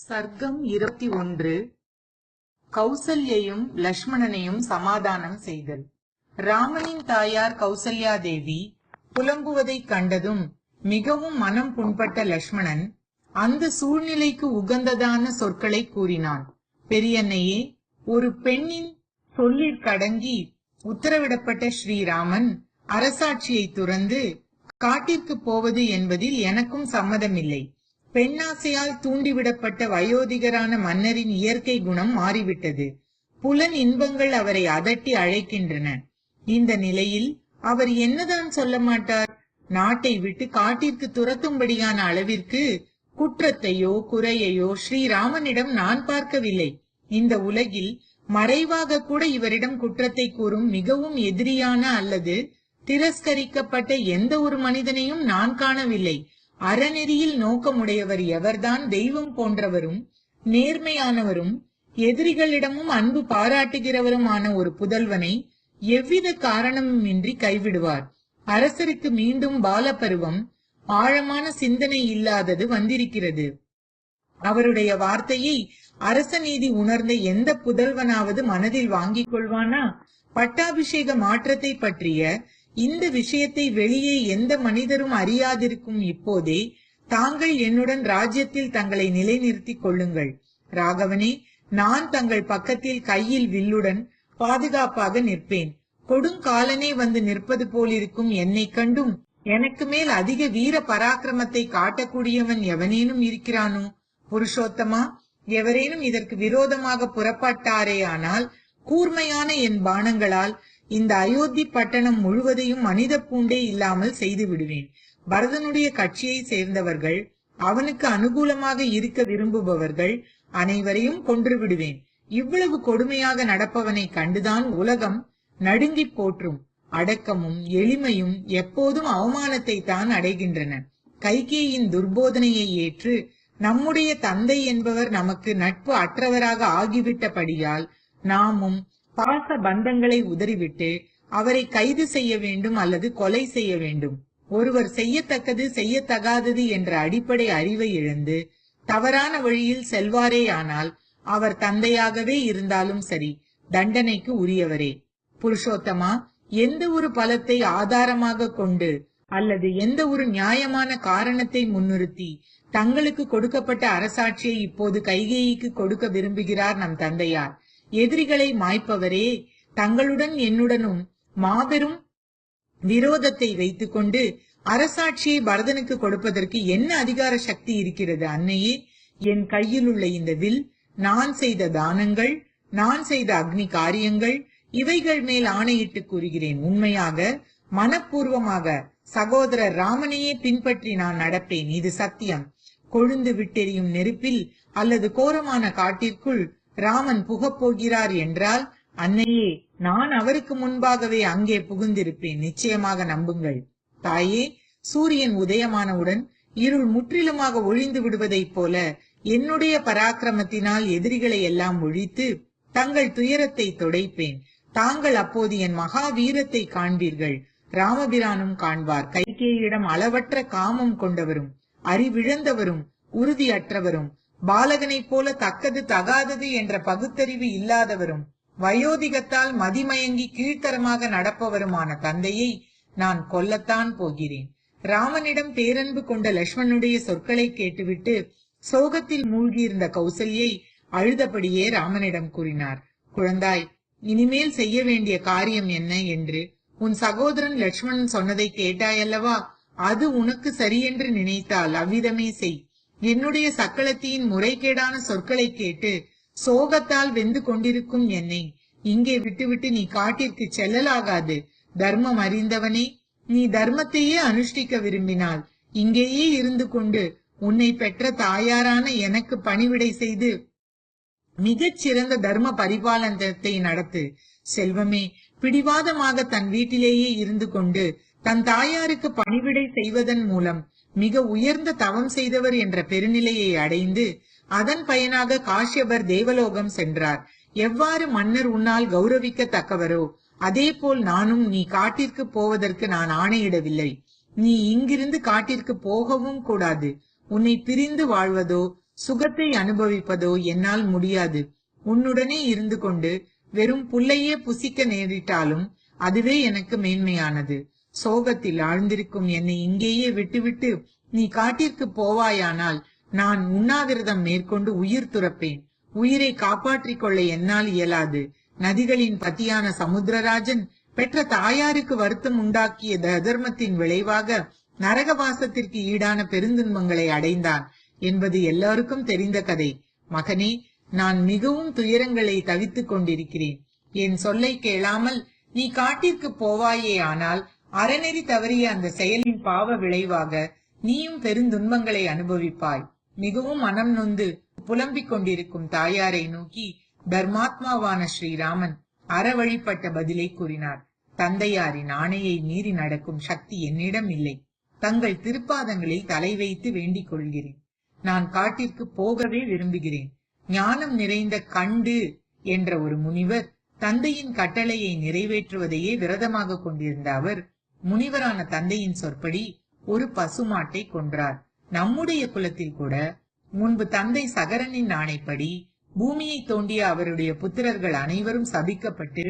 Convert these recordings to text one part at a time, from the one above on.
சர்க்கம் 21. கௌசல்யையும் லக்ஷ்மணனையும் சமாதானம் செய்தல். ராமனின் தாயார் கௌசல்யா தேவி புலம்புவதைக் கண்டதும் மிகவும் மனம் புண்பட்ட லக்ஷ்மணன் அந்த சூழ்நிலைக்கு உகந்ததான சொற்களை கூறினான். பெரியன்னையே, ஒரு பெண்ணின் சொல்லிற்கடங்கி உத்தரவிடப்பட்ட ஸ்ரீராமன் அரசாட்சியை துறந்து காட்டிற்கு போவது என்பதில் எனக்கும் சம்மதமில்லை. பெண்ணாசையால் தூண்டிவிடப்பட்ட வயோதிகரான மன்னரின் இயற்கை குணம் மாறிவிட்டது. புலன் இன்பங்கள் அவரை அதட்டி அழைக்கின்றன. இந்த நிலையில் அவர் என்னதான் சொல்ல மாட்டார்? நாட்டை விட்டு காட்டிற்கு துரத்தும்படியான அளவிற்கு குற்றத்தையோ குறையையோ ஸ்ரீராமனிடம் நான் பார்க்கவில்லை. இந்த உலகில் மறைவாக கூட இவரிடம் குற்றத்தை கூறும் மிகவும் எதிரியான அல்லது திரஸ்கரிக்கப்பட்ட எந்த ஒரு மனிதனையும் நான் காணவில்லை. அறநெறியில் நோக்கமுடையவர் எவர்தான் தெய்வம் போன்றவரும் நேர்மையானவரும் எதிரிகளிடமும் அன்பு பாராட்டுகிறவருமான ஒரு புதல்வனை எவ்வித காரணமுமின்றி கைவிடுவார்? அரசருக்கு மீண்டும் பாலப்பருவம், ஆழமான சிந்தனை இல்லாதது வந்திருக்கிறது. அவருடைய வார்த்தையை அரச நீதி உணர்ந்த எந்த புதல்வனாவது மனதில் வாங்கிக் கொள்வானா? பட்டாபிஷேக மாற்றத்தை பற்றிய இந்த விஷயத்தை வெளியே எந்த மனிதரும் அறியாதிருக்கும் இப்போதே தாங்கள் என்னுடன் ராஜ்யத்தில் தங்களை நிலைநிறுத்திக் கொள்ளுங்கள். ராகவனே, நான் தங்கள் பக்கத்தில் கையில் வில்லுடன் பாதுகாப்பாக நிற்பேன். கொடுங்காலனே வந்து நிற்பது போலிருக்கும் என்னை கண்டும் எனக்கு மேல் அதிக வீர பராக்கிரமத்தை காட்டக்கூடியவன் எவனேனும் இருக்கிறானோ? புருஷோத்தமா, எவரேனும் இதற்கு விரோதமாக புறப்பட்டாரே ஆனால் கூர்மையான என் பாணங்களால் இந்த அயோத்தி பட்டணம் முழுவதையும் மனித பூண்டே இல்லாமல் செய்து விடுவேன். பரதனுடைய கட்சியை சேர்ந்தவர்கள், அவனுக்கு அனுகூலமாக இருக்க விரும்புபவர்கள் அனைவரையும் கொன்று விடுவேன். இவ்வளவு கொடுமையாக நடப்பவனை கண்டுதான் உலகம் நடுங்கி போற்றும். அடக்கமும் எளிமையும் எப்போதும் அவமானத்தை தான் அடைகின்றன. கைகேயின் துர்போதனையை ஏற்று நம்முடைய தந்தை என்பவர் நமக்கு நட்பு அற்றவராக ஆகிவிட்டபடியால் நாமும் பாச பந்தங்களை உதறிவிட்டு அவரை கைது செய்ய வேண்டும் அல்லது கொலை செய்ய வேண்டும். ஒருவர் செய்யத்தக்கது செய்யத்தகாதது என்ற அடிப்படை அறிவை இழந்து தவறான வழியில் செல்வாரேயானால் அவர் தந்தையாகவே இருந்தாலும் சரி, தண்டனைக்கு உரியவரே. புருஷோத்தமா, எந்த ஒரு பலத்தை ஆதாரமாக கொண்டு அல்லது எந்த ஒரு நியாயமான காரணத்தை முன்னிறுத்தி தங்களுக்கு கொடுக்கப்பட்ட அரசாட்சியை இப்போது கைகேயிக்கு கொடுக்க விரும்புகிறார் நம் தந்தையார்? எதிரிகளை மாய்ப்பவரே, தங்களுடன் என்னுடனும் மாபெரும் விரோதத்தை வைத்துக் கொண்டு அரசாட்சியை பரதனுக்கு கொடுப்பதற்கு என்ன அதிகார சக்தி இருக்கிறது? அன்னையே, என் கையில் உள்ள இந்த வில், நான் செய்த தானங்கள், நான் செய்த அக்னி காரியங்கள், இவைகள் மேல் ஆணையிட்டு கூறுகிறேன். உண்மையாக மனப்பூர்வமாக சகோதரர் ராமனையே பின்பற்றி நான் நடப்பேன். இது சத்தியம். கொழுந்து விட்டெறியும் நெருப்பில் அல்லது கோரமான காட்டிற்குள் ராமன் புகப் போகிறார் என்றால், அன்னையே, நான் அவருக்கு முன்பாகவே அங்கே புகுந்திருப்பேன். நிச்சயமாக நம்புங்கள். தாயே, சூரியன் உதயமானவுடன் இருள் முற்றிலுமாக ஒழிந்து விடுவதைப் போல என்னுடைய பராக்கிரமத்தினால் எதிரிகளை எல்லாம் ஒழித்து தங்கள் துயரத்தை துடைப்பேன். தாங்கள் அப்போது என் மகாவீரத்தை காண்பீர்கள். ராமபிரானும் காண்பார். கைகேயிடம் அளவற்ற காமம் கொண்டவரும் அறிவிழந்தவரும் உறுதியற்றவரும் பாலகனைப் போல தக்கது தகாதது என்ற பகுத்தறிவு இல்லாதவரும் வயோதிகத்தால் மதிமயங்கி கீழ்த்தரமாக நடப்பவருமான தந்தையை நான் கொல்லத்தான் போகிறேன். ராமனிடம் பேரன்பு கொண்ட லக்ஷ்மணனுடைய சொற்களை கேட்டுவிட்டு சோகத்தில் மூழ்கியிருந்த கௌசல்யை அழுதபடியே ராமனிடம் கூறினார். குழந்தாய், இனிமேல் செய்ய வேண்டிய காரியம் என்ன என்று உன் சகோதரன் லக்ஷ்மணன் சொன்னதை கேட்டாயல்லவா? அது உனக்கு சரியென்று நினைத்தால் அவ்விதமே செய். என்னுடைய சக்களத்தியின் முறைகேடான சொற்களை கேட்டு சோகத்தால் வெந்து கொண்டிருக்கும் என்னை இங்கே விட்டுவிட்டு நீ காட்டிற்கு செல்லலாகாது. தர்மம் அறிந்தவனே, நீ தர்மத்தையே அனுஷ்டிக்க விரும்பினால் இங்கேயே இருந்து கொண்டு உன்னை பெற்ற தாயாரான எனக்கு பணிவிடை செய்து மிகச் சிறந்த தர்ம பரிபாலனத்தை நடத்து. செல்வமே, பிடிவாதமாக தன் வீட்டிலேயே இருந்து கொண்டு தன் தாயாருக்கு பணிவிடை செய்வதன் மூலம் மிக உயர்ந்த தவம் செய்தவர் என்ற பெருநிலையை அடைந்து அதன் பயனாக காஷ்யபர் தேவலோகம் சென்றார். எவ்வாறு மன்னர் உன்னால் கௌரவிக்கத்தக்கவரோ அதே போல் நானும் நீ காட்டிற்கு போவதற்கு நான் ஆணையிடவில்லை. நீ இங்கிருந்து காட்டிற்கு போகவும் கூடாது. உன்னை பிரிந்து வாழ்வதோ சுகத்தை அனுபவிப்பதோ என்னால் முடியாது. உன்னுடனே இருந்து கொண்டு வெறும் புல்லையே புசிக்க நேரிட்டாலும் அதுவே எனக்கு மேன்மையானது. சோகத்தில் ஆழ்ந்திருக்கும் என்னை இங்கேயே விட்டுவிட்டு நீ காட்டிற்கு போவாயானால் நான் உண்ணாவிரதம் மேற்கொண்டு உயிர் துறப்பேன். உயிரை காப்பாற்றிக் கொள்ள என்னால் இயலாது. நதிகளின் பத்தியான சமுத்திரராஜன் பெற்ற தாயாருக்கு வருத்தம் உண்டாக்கிய அதர்மத்தின் விளைவாக நரகவாசத்திற்கு ஈடான பெருந்துன்பங்களை அடைந்தான் என்பது எல்லாருக்கும் தெரிந்த கதை. மகனே, நான் மிகவும் துயரங்களை தவித்துக் கொண்டிருக்கிறேன். என் சொல்லை கேளாமல் நீ காட்டிற்கு போவாயே ஆனால் அறநெறி தவறிய அந்த செயலின் பாவ விளைவாக நீயும் பெருந்துன்பங்களை அனுபவிப்பாய். மிகவும் மனம் நொந்து புலம்பிக் கொண்டிருக்கும் தாயாரை நோக்கி தர்மாத்மாவான ஸ்ரீராமன் அறவழிப்பட்ட பதிலை கூறினார். தந்தையாரின் ஆணையை மீறி நடக்கும் சக்தி என்னிடம் இல்லை. தங்கள் திருப்பாதங்களில் தலை வைத்து வேண்டிக் கொள்கிறேன். நான் காட்டிற்கு போகவே விரும்புகிறேன். ஞானம் நிறைந்த கண்டு என்ற ஒரு முனிவர் தந்தையின் கட்டளையை நிறைவேற்றுவதையே விரதமாக கொண்டிருந்த அவர் முனிவரான தந்தையின் சொற்படி ஒரு பசுமாட்டை கொன்றார். நம்முடைய குலத்தில் கூட முன்பு தந்தை சகரனின் ஆணைப்படி பூமியை தோண்டிய அவருடைய புத்திரர்கள் அனைவரும் சபிக்கப்பட்டு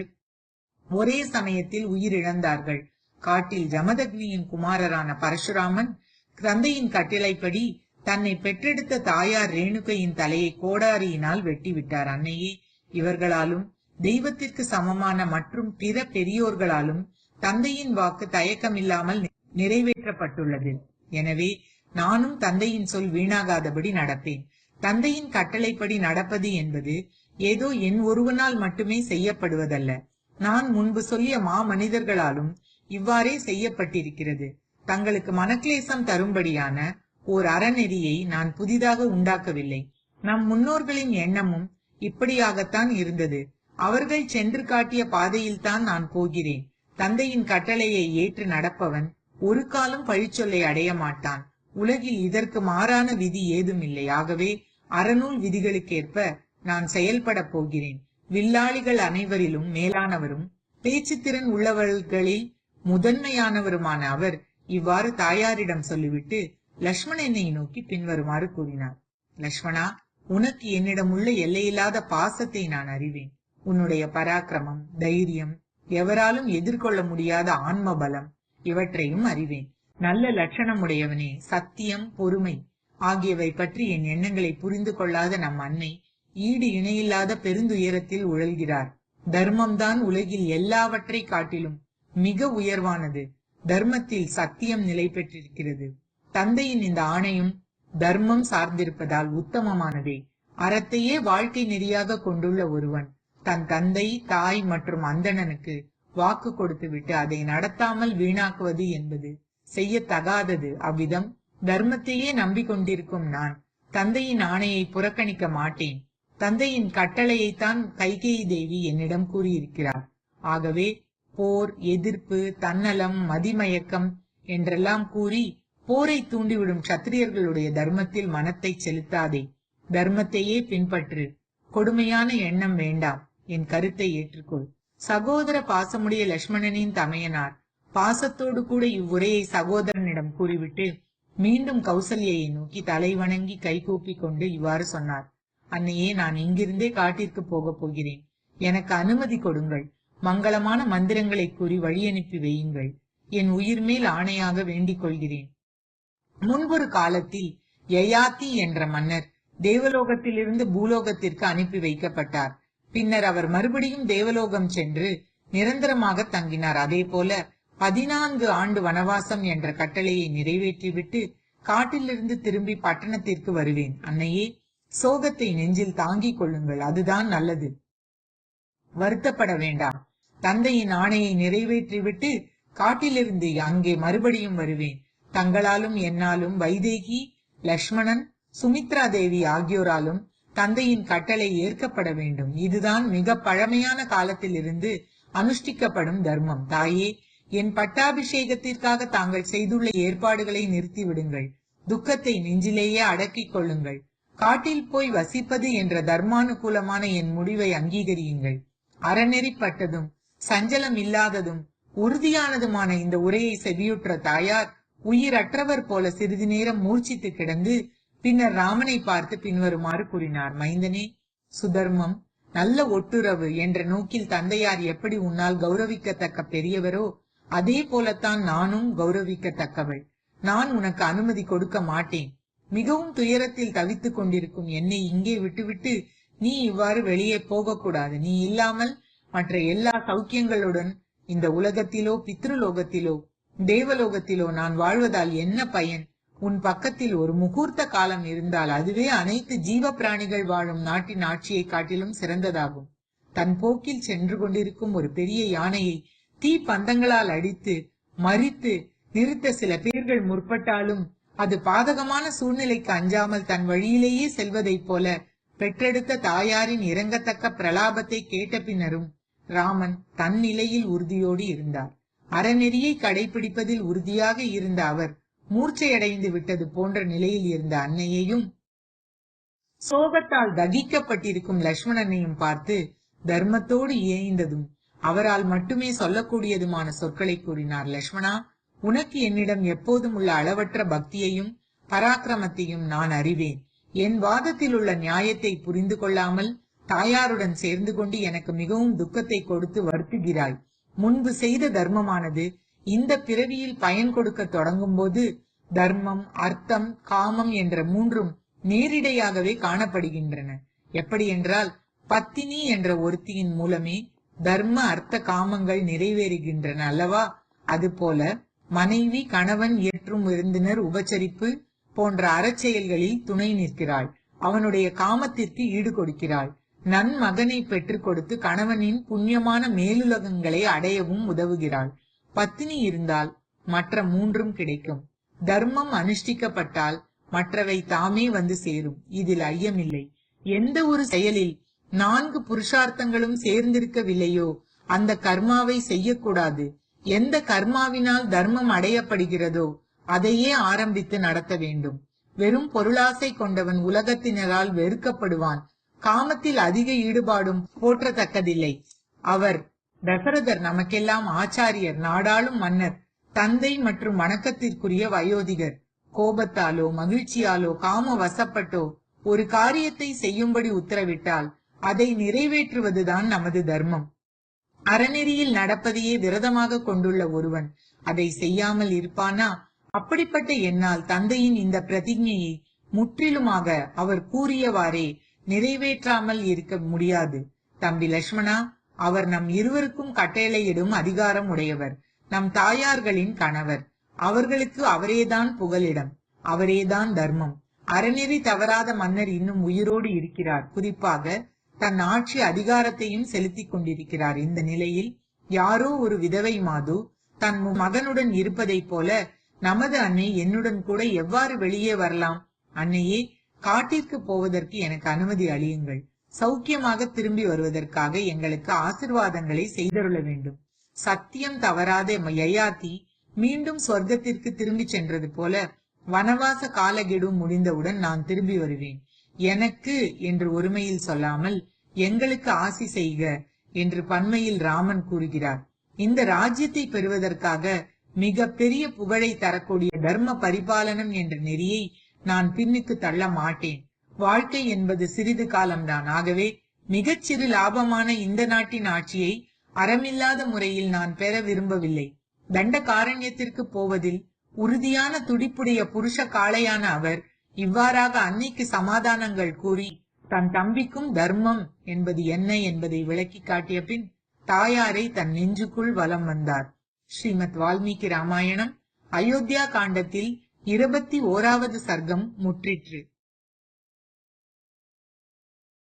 ஒரே சமயத்தில் உயிரிழந்தார்கள். காட்டில் ஜமதக்னியின் குமாரரான பரசுராமன் தந்தையின் கட்டளைப்படி தன்னை பெற்றெடுத்த தாயார் ரேணுகையின் தலையை கோடாரியினால் வெட்டிவிட்டார். அன்னையே, இவர்களாலும் தெய்வத்திற்கு சமமான மற்றும் பிற பெரியோர்களாலும் தந்தையின் வாக்கு தயக்கமில்லாமல் நிறைவேற்றப்பட்டுள்ளது. எனவே நானும் தந்தையின் சொல் வீணாகாதபடி நடப்பேன். தந்தையின் கட்டளைப்படி நடப்பது என்பது ஏதோ என் ஒருவனால் மட்டுமே செய்யப்படுவதல்ல. நான் முன்பு சொல்லிய மனிதர்களாலும் இவ்வாறே செய்யப்பட்டிருக்கிறது. தங்களுக்கு மனக்லேசம் தரும்படியான ஓர் அறநெறியை நான் புதிதாக உண்டாக்கவில்லை. நம் முன்னோர்களின் எண்ணமும் இப்படியாகத்தான் இருந்தது. அவர்கள் சென்று காட்டிய பாதையில்தான் நான் போகிறேன். தந்தையின் கட்டளையை ஏற்று நடப்பவன் ஒரு காலம் பழிச்சொல்லை அடைய மாட்டான். உலகில் இதற்கு மாறான விதி ஏதும் இல்லை. ஆகவே அறநூல் விதிகளுக்கேற்ப நான் செயல்பட போகிறேன். வில்லாளிகள் அனைவரிலும் மேலானவரும் பேச்சுத்திறன் உள்ளவர்களில் முதன்மையானவருமான அவர் இவ்வாறு தாயாரிடம் சொல்லிவிட்டு லக்ஷ்மணனை நோக்கி பின்வருமாறு கூறினார். லக்ஷ்மணா, உனக்கு என்னிடம் உள்ள எல்லையில்லாத பாசத்தை நான் அறிவேன். உன்னுடைய பராக்கிரமம், தைரியம், எவராலும் எதிர்கொள்ள முடியாத ஆன்ம பலம் இவற்றையும் அறிவேன். நல்ல லட்சணமுடையவனே, சத்தியம், பொறுமை ஆகியவை பற்றி என் எண்ணங்களை புரிந்து கொள்ளாத நம் அன்னை ஈடு இணையில்லாத பெருந்துயரத்தில் உழல்கிறார். தர்மம்தான் உலகில் எல்லாவற்றை காட்டிலும் மிக உயர்வானது. தர்மத்தில் சத்தியம் நிலை பெற்றிருக்கிறது. தந்தையின் இந்த ஆணையும் தர்மம் சார்ந்திருப்பதால் உத்தமமானதே. அறத்தையே வாழ்க்கை நெறியாக கொண்டுள்ள ஒருவன் தன் தந்தை, தாய் மற்றும் அந்தணனுக்கு வாக்கு கொடுத்துவிட்டு அதை நடத்தாமல் வீணாக்குவது என்பது செய்யத்தகாதது. அவ்விதம் தர்மத்தையே நம்பிக்கொண்டிருக்கும் நான் தந்தையின் ஆணையை புறக்கணிக்க மாட்டேன். தந்தையின் கட்டளையைத்தான் கைகேயி தேவி என்னிடம் கூறியிருக்கிறார். ஆகவே போர், எதிர்ப்பு, தன்னலம், மதிமயக்கம் என்றெல்லாம் கூறி போரை தூண்டிவிடும் சத்திரியர்களுடைய தர்மத்தில் மனத்தை செலுத்தாதே. தர்மத்தையே பின்பற்று. கொடுமையான எண்ணம் வேண்டாம். என் கருத்தை ஏற்றுக்கொள். சகோதர பாசமுடைய லட்சுமணனின் தமையனார் பாசத்தோடு கூட இவ்வுரையை சகோதரனிடம் கூறிவிட்டு மீண்டும் கௌசல்யை நோக்கி தலை வணங்கி கைகூப்பி கொண்டு இவ்வாறு சொன்னார். அன்னையே, நான் இங்கிருந்தே காட்டிற்கு போகப் போகிறேன். எனக்கு அனுமதி கொடுங்கள். மங்களமான மந்திரங்களை கூறி வழி அனுப்பி வையுங்கள். என் உயிர் மேல் ஆணையாக வேண்டிக் கொள்கிறேன். முன்பொரு காலத்தில் யயாதி என்ற மன்னர் தேவலோகத்திலிருந்து பூலோகத்திற்கு அனுப்பி வைக்கப்பட்டார். பின்னர் அவர் மறுபடியும் தேவலோகம் சென்று நிரந்தரமாக தங்கினார். அதே போல 14 ஆண்டு வனவாசம் என்ற கட்டளையை நிறைவேற்றிவிட்டு காட்டிலிருந்து திரும்பி பட்டணத்திற்கு வருவேன். அன்னையே, சோகத்தை நெஞ்சில் தாங்கிக் கொள்ளுங்கள். அதுதான் நல்லது. வருத்தப்பட வேண்டாம். தந்தையின் ஆணையை நிறைவேற்றிவிட்டு காட்டிலிருந்து அங்கே மறுபடியும் வருவேன். தங்களாலும் என்னாலும் வைதேகி, லக்ஷ்மணன், சுமித்ரா தேவி ஆகியோராலும் தந்தையின் கட்டளை ஏற்கப்பட வேண்டும். இதுதான் மிக பழமையான காலத்திலிருந்து அனுஷ்டிக்கப்படும் தர்மம். தாயே, என் பட்டாபிஷேகத்திற்காக தாங்கள் செய்துள்ள ஏற்பாடுகளை நிறுத்திவிடுங்கள். துக்கத்தை நெஞ்சிலேயே அடக்கிக் கொள்ளுங்கள். காட்டில் போய் வசிப்பது என்ற தர்மானுகூலமான என் முடிவை அங்கீகரியுங்கள். அறநெறிப்பட்டதும் சஞ்சலம் இல்லாததும் உறுதியானதுமான இந்த உரையை செவியுற்ற தாயார் உயிரற்றவர் போல சிறிது நேரம் மூர்ச்சித்து கிடந்து பின்னர் ராமனை பார்த்து பின்வருமாறு கூறினார். மைந்தனே, சுதர்மம், நல்ல ஒட்டுறவு என்ற நோக்கில் தந்தையார் எப்படி உன்னால் கௌரவிக்கத்தக்க பெரியவரோ அதே போலத்தான் நானும் கௌரவிக்கத்தக்கவள். நான் உனக்கு அனுமதி கொடுக்க மாட்டேன். மிகவும் துயரத்தில் தவித்துக் கொண்டிருக்கும் என்னை இங்கே விட்டுவிட்டு நீ இவ்வாறு வெளியே போகக்கூடாது. நீ இல்லாமல் மற்ற எல்லா சௌக்கியங்களுடன் இந்த உலகத்திலோ பித்ருலோகத்திலோ தேவலோகத்திலோ நான் வாழ்வதால் என்ன பயன்? உன் பக்கத்தில் ஒரு முகூர்த்த காலம் இருந்தால் அதுவே அனைத்து ஜீவ பிராணிகள் வாழும் நாட்டின் ஆட்சியை காட்டிலும் சிறந்ததாகும். தன் போக்கில் சென்று கொண்டிருக்கும் ஒரு பெரிய யானையை தீ பந்தங்களால் அடித்து மறித்து நிறுத்த சில பேர்கள் முற்பட்டாலும் அது பாதகமான சூழ்நிலைக்கு அஞ்சாமல் தன் வழியிலேயே செல்வதைப் போல பெற்றெடுத்த தாயாரின் இறங்கத்தக்க பிரலாபத்தை கேட்ட பின்னரும் ராமன் தன் நிலையில் உறுதியோடு இருந்தார். அறநெறியை கடைபிடிப்பதில் உறுதியாக இருந்த அவர் மூர்ச்சையடைந்து விட்டது போன்ற நிலையில் இருந்த அன்னையையும் சோகத்தால் தகிக்கப்பட்டிருக்கும் லட்சுமணனையும் பார்த்து தர்மத்தோடு இயைந்ததும் அவரால் மட்டுமே சொல்லக்கூடியதுமான சொற்களை கூறினார். லட்சுமணா, உனக்கு என்னிடம் எப்போதும் உள்ள அளவற்ற பக்தியையும் பராக்கிரமத்தையும் நான் அறிவேன். என் வாதத்தில் உள்ள நியாயத்தை புரிந்து கொள்ளாமல் தாயாருடன் சேர்ந்து கொண்டு எனக்கு மிகவும் துக்கத்தை கொடுத்து வருத்துகிறாய். முன்பு செய்த தர்மமானது இந்த பிறவியில் பயன் கொடுக்க தொடங்கும் போது தர்மம், அர்த்தம், காமம் என்ற மூன்றும் நேரிடையாகவே காணப்படுகின்றன. எப்படி என்றால், பத்தினி என்ற ஒருத்தியின் மூலமே தர்ம அர்த்த காமங்கள் நிறைவேறுகின்றன அல்லவா? அதுபோல மனைவி கணவன் இயற்றும் விருந்தினர் உபச்சரிப்பு போன்ற அறச்செயல்களில் துணை நிற்கிறாள். அவனுடைய காமத்திற்கு ஈடு கொடுக்கிறாள். நன்மகனை பெற்றுக் கொடுத்து கணவனின் புண்ணியமான மேலுலகங்களை அடையவும் உதவுகிறாள். பத்தினி இருந்தால் மற்ற மூன்றும் கிடைக்கும். தர்மம் அனுஷ்டிக்கப்பட்டால் மற்றவை தாமே வந்து சேரும். இதில் ஐயமில்லை. எந்த ஒரு செயலில் 4 புருஷார்த்தங்களும் சேர்ந்திருக்கவில்லையோ அந்த கர்மாவை செய்யக்கூடாது. எந்த கர்மாவினால் தர்மம் அடையப்படுகிறதோ அதையே ஆரம்பித்து நடத்த வேண்டும். வெறும் பொருளாசை கொண்டவன் உலகத்தினரால் வெறுக்கப்படுவான். காமத்தில் அதிக ஈடுபாடும் போற்றத்தக்கதில்லை. அவர் தசரதர் நமக்கெல்லாம் ஆச்சாரியர், நாடாளும் மன்னர், தந்தை மற்றும் வணக்கத்திற்குரிய வயோதிகர். கோபத்தாலோ மகிழ்ச்சியாலோ காம வசப்பட்டோ ஒரு காரியத்தை செய்யும்படி உத்தரவிட்டால் அதை நிறைவேற்றுவதுதான் நமது தர்மம். அறநெறியில் நடப்பதையே விரதமாக கொண்டுள்ள ஒருவன் அதை செய்யாமல் இருப்பானா? அப்படிப்பட்ட என்னால் தந்தையின் இந்த பிரதிஜையை முற்றிலுமாக அவர் கூறியவாறே நிறைவேற்றாமல் இருக்க முடியாது. தம்பி லட்சுமணா, அவர் நம் இருவருக்கும் கட்டளையிடும் அதிகாரம் உடையவர். நம் தாயார்களின் கணவர். அவர்களுக்கு அவரேதான் புகலிடம், அவரேதான் தர்மம். அறநெறி தவறாத மன்னர் இன்னும் உயிரோடு இருக்கிறார். குறிப்பாக தன் ஆட்சி அதிகாரத்தையும் செலுத்திக் கொண்டிருக்கிறார். இந்த நிலையில் யாரோ ஒரு விதவை மாது தன் மகனுடன் இருப்பதைப் போல நமது அன்னை என்னுடன் கூட எவ்வாறு வெளியே வரலாம்? அன்னையே, காட்டிற்கு போவதற்கு எனக்கு அனுமதி அளியுங்கள். சௌக்கியமாக திரும்பி வருவதற்காக எங்களுக்கு ஆசிர்வாதங்களை செய்தருள வேண்டும். சத்தியம் தவறாத யயாதி மீண்டும் சொர்க்கத்திற்கு திரும்பி சென்றது போல வனவாச காலகெடு முடிந்தவுடன் நான் திரும்பி வருவேன். எனக்கு என்று ஒருமையில் சொல்லாமல் எங்களுக்கு ஆசி செய்க என்று பன்மையில் ராமன் கூறுகிறார். இந்த ராஜ்யத்தை பெறுவதற்காக மிக பெரிய புகழை தரக்கூடிய தர்ம பரிபாலனம் என்ற நெறியை நான் பின்னுக்கு தள்ள மாட்டேன். வாழ்க்கை என்பது சிறிது காலம்தான். ஆகவே மிகச் சிறு லாபமான இந்த நாட்டின் ஆட்சியை அறமில்லாத முறையில் நான் பெற விரும்பவில்லை. தண்டகாரண்யத்திற்கு போவதில் உறுதியான துடிப்புடைய புருஷ காளையான அவர் இவ்வாறாக அன்னைக்கு சமாதானங்கள் கூறி தன் தம்பிக்கும் தர்மம் என்பது என்ன என்பதை விளக்கி காட்டிய பின் தாயாரை தன் நெஞ்சுக்குள் வலம் வந்தார். ஸ்ரீமத் வால்மீகி ராமாயணம் அயோத்தியா காண்டத்தில் 21வது சர்க்கம் முற்றிற்று.